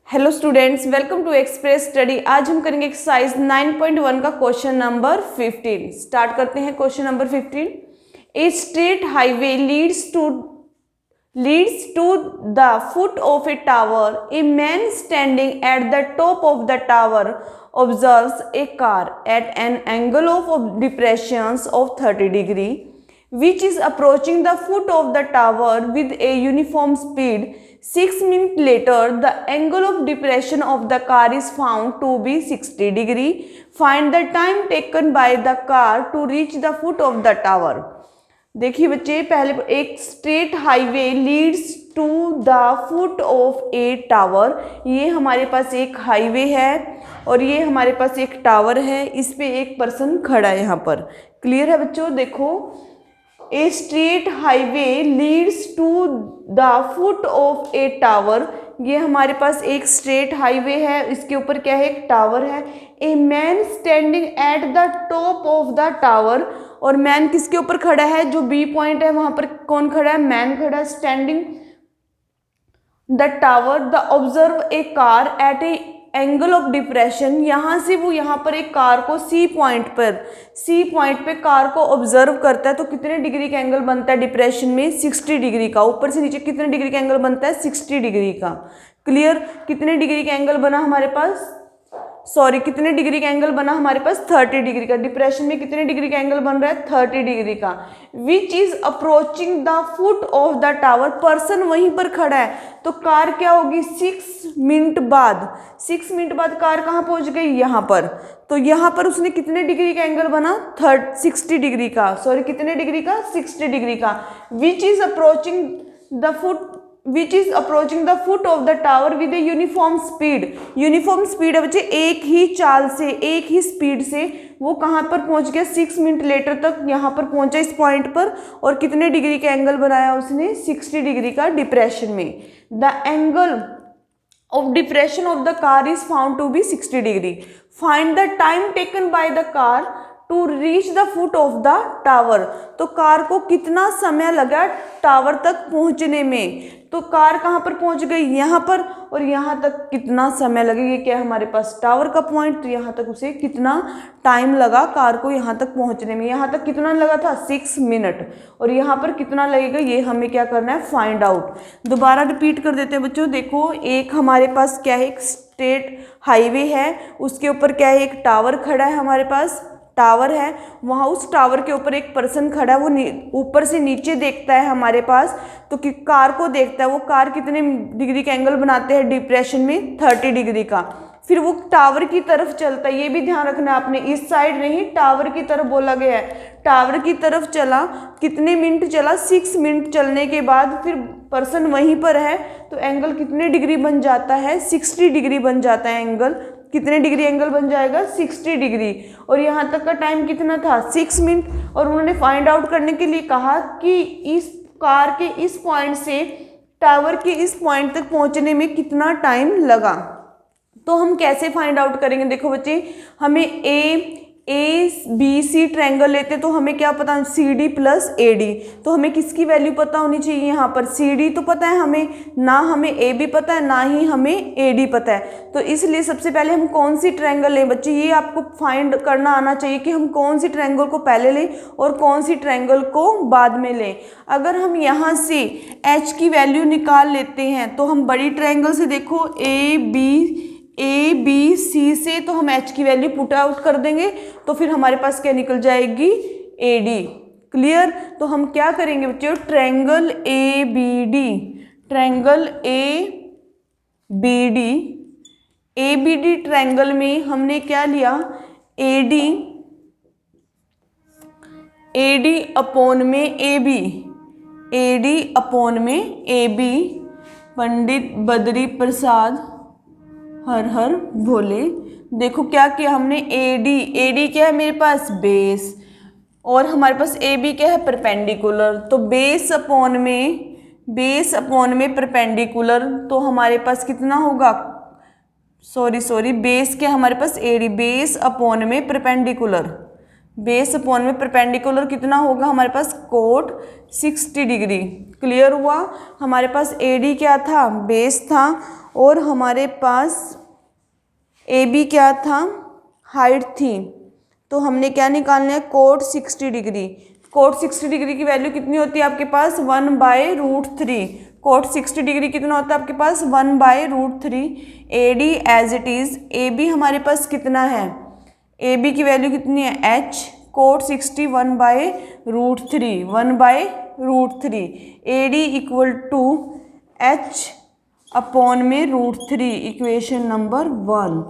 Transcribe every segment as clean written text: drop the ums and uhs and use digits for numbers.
Hello students, welcome to Express Study. आज हम करेंगे एक्सरसाइज 9.1 का क्वेश्चन नंबर 15। स्टार्ट करते हैं question number 15। A straight highway leads to the foot of a tower. A man standing at the top of the tower observes a car at an angle of depression of 30 degree, which is approaching the foot of the tower with a uniform speed. 6 minutes later, the angle of depression of the car is found to be 60 degree. Find the time taken by the car to reach the foot of the tower. देखिए बच्चे, पहले एक straight highway leads to the foot of a tower. ये हमारे पास एक highway है और ये हमारे पास एक टावर है, इस पे एक पर्सन खड़ा है यहाँ पर। क्लियर है बच्चों? देखो, a straight highway leads to the foot of a tower. ये हमारे पास एक स्ट्रेट हाईवे है, इसके ऊपर क्या है? एक टावर है। A man standing at the top of the tower, और मैन किसके ऊपर खड़ा है? जो बी पॉइंट है वहां पर कौन खड़ा है? मैन खड़ा है। Standing the tower the observe a car eight A angle of depression. यहाँ से वो यहाँ पर एक कार को सी पॉइंट पे कार को ऑब्जर्व करता है। तो कितने डिग्री का एंगल बनता है डिप्रेशन में? 60 डिग्री का। ऊपर से नीचे कितने डिग्री का एंगल बनता है? 60 डिग्री का। क्लियर? कितने डिग्री का एंगल बना हमारे पास? कितने डिग्री का एंगल बना हमारे पास? 30 डिग्री का। डिप्रेशन में कितने डिग्री का एंगल बन रहा है? 30 डिग्री का। Which is approaching the foot of the tower. Person वहीं पर खड़ा है, तो कार क्या होगी? 6 मिनट बाद कार कहाँ पहुंच गई? यहाँ पर। तो यहाँ पर उसने कितने डिग्री का एंगल बना? 60 डिग्री का। कितने डिग्री का? 60 डिग्री का। Which is approaching the foot of the tower with a uniform speed. Uniform speed है बच्चे, एक ही चाल से, एक ही स्पीड से वो कहाँ पर पहुंच गया? 6 मिनट लेटर तक यहाँ पर पहुंचा इस पॉइंट पर। और कितने डिग्री का एंगल बनाया उसने? 60 डिग्री का डिप्रेशन में। The angle of depression of the car is found to be 60 degree. Find the time taken by the car to reach the foot of the tower. तो car को कितना समय लगा टावर तक पहुंचने में? तो कार कहाँ पर पहुंच गई? यहाँ पर। और यहाँ तक कितना समय लगेगा? क्या है हमारे पास? टावर का पॉइंट। तो यहाँ तक उसे कितना टाइम लगा कार को यहाँ तक पहुँचने में? यहाँ तक कितना लगा था? 6 मिनट। और यहाँ पर कितना लगेगा? ये हमें क्या करना है? Find out. दोबारा रिपीट कर देते हैं बच्चों। देखो, एक हमारे पास क्या है? एक स्ट्रेट हाईवे है, उसके ऊपर क्या है? एक टावर खड़ा है हमारे पास। टावर है, वहाँ उस टावर के ऊपर एक पर्सन खड़ा है। वो ऊपर से नीचे देखता है हमारे पास, तो कि कार को देखता है। वो कार कितने डिग्री का एंगल बनाते हैं डिप्रेशन में? 30 डिग्री का। फिर वो टावर की तरफ चलता है। ये भी ध्यान रखना आपने, इस साइड नहीं, टावर की तरफ बोला गया है। टावर की तरफ चला, कितने मिनट चला? 6 मिनट चलने के बाद फिर पर्सन वहीं पर है, तो एंगल कितने डिग्री बन जाता है? 60 डिग्री बन जाता है एंगल। कितने डिग्री एंगल बन जाएगा? 60 डिग्री। और यहाँ तक का टाइम कितना था? 6 मिनट। और उन्होंने फाइंड आउट करने के लिए कहा कि इस कार के इस पॉइंट से टावर के इस पॉइंट तक पहुँचने में कितना टाइम लगा। तो हम कैसे फाइंड आउट करेंगे? देखो बच्चे, हमें ABC ट्रायंगल लेते तो हमें क्या पता? CD plus AD। तो हमें किसकी वैल्यू पता होनी चाहिए? यहाँ पर CD तो पता है हमें, ना हमें AB पता है, ना ही हमें AD पता है। तो इसलिए सबसे पहले हम कौन सी ट्रायंगल लें बच्चे? ये आपको फाइंड करना आना चाहिए कि हम कौन सी ट्रायंगल को पहले लें और कौन सी ट्रायंगल को बाद में लें। अगर हम यहाँ से H की वैल्यू निकाल लेते हैं तो हम बड़ी ट्रायंगल से देखो ABC से, तो हम H की वैल्यू पुट आउट कर देंगे, तो फिर हमारे पास क्या निकल जाएगी? AD। क्लियर? तो हम क्या करेंगे बच्चों? ट्रायंगल ABD ट्रायंगल में हमने क्या लिया? AD अपॉन में AB। पंडित बद्री प्रसाद हर हर भोले। देखो क्या किया हमने? AD क्या है मेरे पास? बेस। और हमारे पास AB क्या है? परपेंडिकुलर। तो बेस अपॉन में परपेंडिकुलर, तो हमारे पास कितना होगा? बेस क्या हमारे पास? AD। बेस अपॉन में परपेंडिकुलर कितना होगा हमारे पास? Coat 60 degree. क्लियर हुआ? हमारे पास AD क्या था? बेस था, और हमारे पास ए बी क्या था, हाइट थी, तो हमने क्या निकालना है, कोट 60 डिग्री। कोट 60 डिग्री की वैल्यू कितनी होती है आपके पास, 1/√3। कोट 60 डिग्री कितना होता है आपके पास, 1/√3। A D as it is, A B हमारे पास कितना है, ए बी की वैल्यू कितनी है, H. Cot 60 1/√3, 1/√3। A D equal to H upon में √3, इक्वेशन नंबर 1।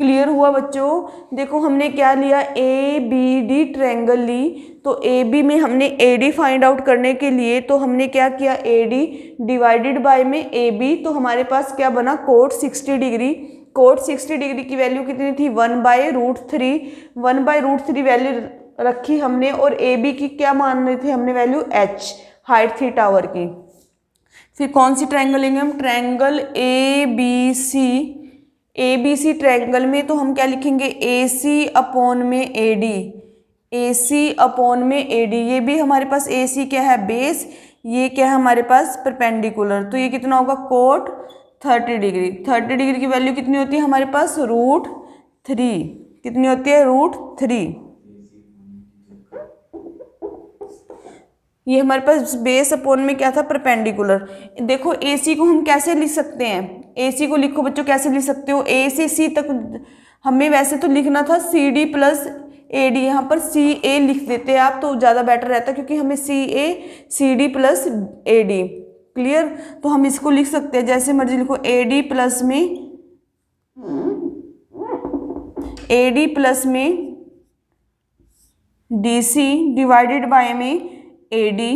क्लियर हुआ बच्चों। देखो हमने क्या लिया, ए बी डी ट्रायंगल ली, तो ए बी में हमने ए डी फाइंड आउट करने के लिए तो हमने क्या किया, ए डी डिवाइडेड बाय में ए बी, तो हमारे पास क्या बना, कोट 60 डिग्री। कोट 60 डिग्री की वैल्यू कितनी थी, 1/√3। 1/√3 वैल्यू रखी हमने, और ए बी की क्या मान रहे थे हमने वैल्यू, एच, हाइट थी टावर की। फिर कौन सी ट्रायंगल लेंगे हम, triangle A B C. A B C triangle में तो हम क्या लिखेंगे, ए सी अपॉन में A D, A C upon में ए डी। ये भी हमारे पास ए सी क्या है, बेस, ये क्या है हमारे पास, परपेंडिकुलर, तो ये कितना होगा, कोट 30 डिग्री। 30 डिग्री की वैल्यू कितनी होती है हमारे पास, √3। कितनी होती है, √3। ये हमारे पास बेस अपॉन में क्या था, परपेंडिकुलर। देखो ए सी को हम कैसे लिख सकते हैं, ए सी को लिखो बच्चों, कैसे लिख सकते हो, ए से सी तक हमें वैसे तो लिखना था C D plus A D, यहाँ पर सी ए लिख देते हैं आप तो ज़्यादा बेटर रहता, क्योंकि हमें C A C D plus A D. Clear, तो हम इसको लिख सकते हैं जैसे मर्जी लिखो, ए डी प्लस में डी सी डिवाइडेड बाय में ए डी।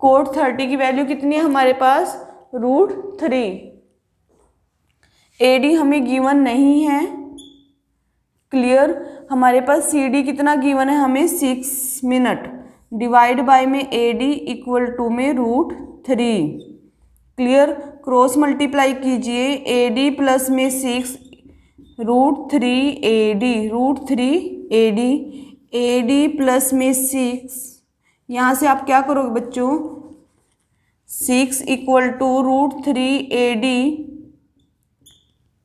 कोट 30 की वैल्यू कितनी है हमारे पास, √3। ए डी हमें गिवन नहीं है। क्लियर, हमारे पास सी डी कितना गिवन है हमें, 6 मिनट, डिवाइड बाय में ए डी इक्वल टू में √3। क्लियर, क्रॉस मल्टीप्लाई कीजिए, ए डी प्लस में 6, √3 A D, √3 A D, A D plus में 6, यहाँ से आप क्या करोगे बच्चों, 6 equal to √3 A D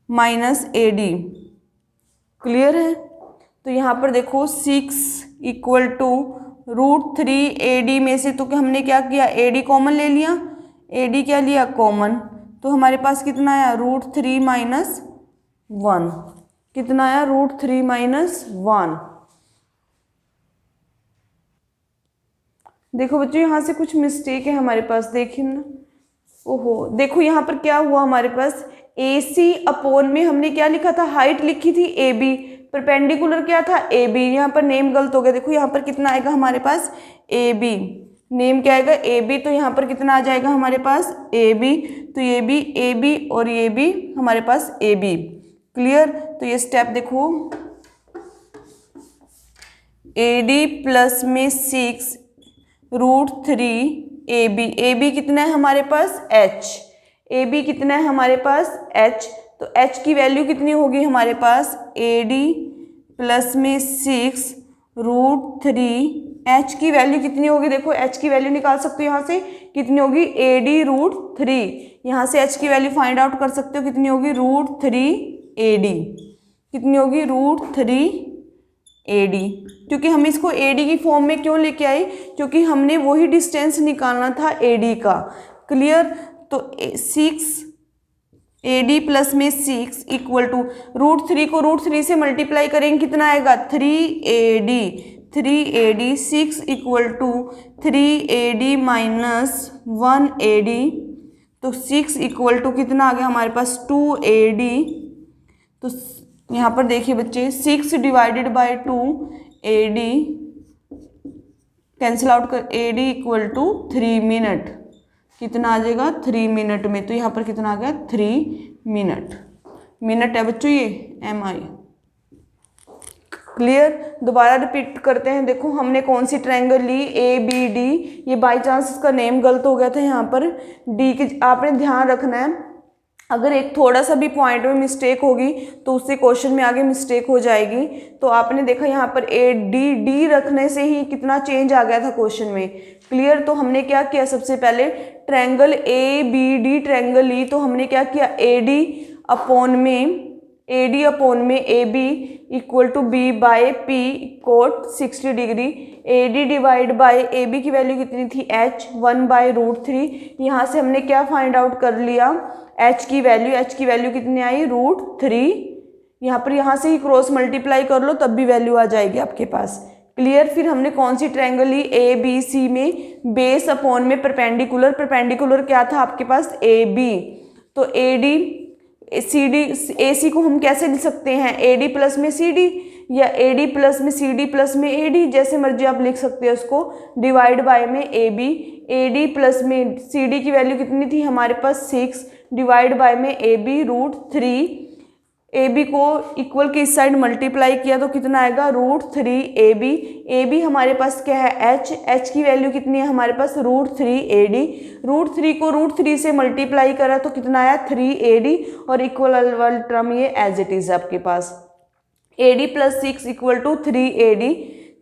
minus A D. Clear है, तो यहाँ पर देखो 6 इक्वल टू √3 ए डी में से तो हमने क्या किया, ए डी कॉमन ले लिया, ए डी क्या लिया, कॉमन, तो हमारे पास कितना आया, √3 माइनस 1। कितना आया, √3 माइनस 1। देखो बच्चों यहाँ से कुछ मिस्टेक है हमारे पास, देखिए ना, ओहो देखो यहाँ पर क्या हुआ हमारे पास, ए सी अपॉन में हमने क्या लिखा था, हाइट लिखी थी ए बी, परपेंडिकुलर क्या था, ए बी, यहाँ पर नेम गलत हो गया। देखो यहाँ पर कितना आएगा हमारे पास, ए बी, नेम क्या आएगा, ए बी, तो यहाँ पर कितना आ जाएगा हमारे पास, ए बी, तो ये भी ए बी और ये भी हमारे पास ए बी। क्लियर, तो ये स्टेप देखो, ए डी प्लस में 6 √3 ए बी, ए बी कितना है हमारे पास, एच, ए बी कितना है हमारे पास, एच, तो एच की वैल्यू कितनी होगी हमारे पास, ए डी प्लस में 6 √3, एच की वैल्यू कितनी होगी, देखो एच की वैल्यू निकाल सकते हो यहाँ से, कितनी होगी, ए डी √3, यहाँ से एच की वैल्यू फाइंड आउट कर सकते हो, कितनी होगी, √3 ए डी, कितनी होगी, √3 ए डी। क्योंकि हम इसको ए डी की फॉर्म में क्यों लेके आए, क्योंकि हमने वही डिस्टेंस निकालना था ए डी का। क्लियर, तो 6 ए डी प्लस में 6 इक्वल टू √3 को √3 से मल्टीप्लाई करेंगे, कितना आएगा, 3 A D, 3 A D, 6 equal to 3 A D minus 1 A D, तो 6 इक्वल टू कितना आ गया हमारे पास, 2 ए डी। तो यहाँ पर देखिए बच्चे, 6 divided by 2 A D, cancel out कर, A D equal to 3 minute, कितना आ जाएगा, 3 मिनट में, तो यहाँ पर कितना आ गया, 3 मिनट, मिनट है बच्चों ये, MI। क्लियर, दोबारा रिपीट करते हैं, देखो हमने कौन सी ट्रायंगल ली, ए बी डी, ये बाई चांस इसका नेम गलत हो गया था यहाँ पर, डी के आपने ध्यान रखना है, अगर एक थोड़ा सा भी पॉइंट में मिस्टेक होगी तो उससे क्वेश्चन में आगे मिस्टेक हो जाएगी। तो आपने देखा यहाँ पर ए डी डी रखने से ही कितना चेंज आ गया था क्वेश्चन में। क्लियर। तो हमने क्या किया, सबसे पहले triangle A B D triangle ली, तो हमने क्या किया, ए डी अपॉन में A B equal to B by P cot 60 degree. A D divide by A B की वैल्यू कितनी थी, एच 1/√3। यहाँ से हमने क्या फाइंड आउट कर लिया, एच की वैल्यू कितनी आई, √3। यहाँ से ही क्रॉस मल्टीप्लाई कर लो तब भी वैल्यू आ जाएगी आपके पास। क्लियर। फिर हमने कौन सी ट्रायंगल ली, ए बी सी में बेस अपॉन में परपेंडिकुलर क्या था आपके पास, ए बी। तो A D C D A सी को हम कैसे लिख सकते हैं, ए डी प्लस में सी डी या ए डी प्लस में सी डी प्लस में ए डी, जैसे मर्जी आप लिख सकते हैं उसको। डिवाइड बाय में ए डी प्लस में सी डी की वैल्यू कितनी थी हमारे पास 6, डिवाइड बाय में ए बी √3। ए बी को इक्वल के इस साइड मल्टीप्लाई किया तो कितना आएगा, √3 ए बी हमारे पास क्या है, एच की वैल्यू कितनी है हमारे पास, √3 ए डी। √3 को √3 से मल्टीप्लाई करा तो कितना आया, 3 ए डी, और इक्वल वाली टर्म ये एज इट इज आपके पास, A D plus 6 equal to 3 A D.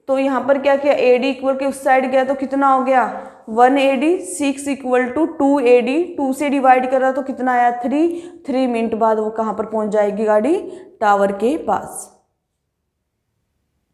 तो यहाँ पर क्या किया, ए डी इक्वल के उस साइड गया तो कितना हो गया, 1 A D, 6 equal to 2 A D, 2 से डिवाइड करा तो कितना आया, 3 मिनट बाद वो कहाँ पर पहुँच जाएगी गाड़ी, टावर के पास।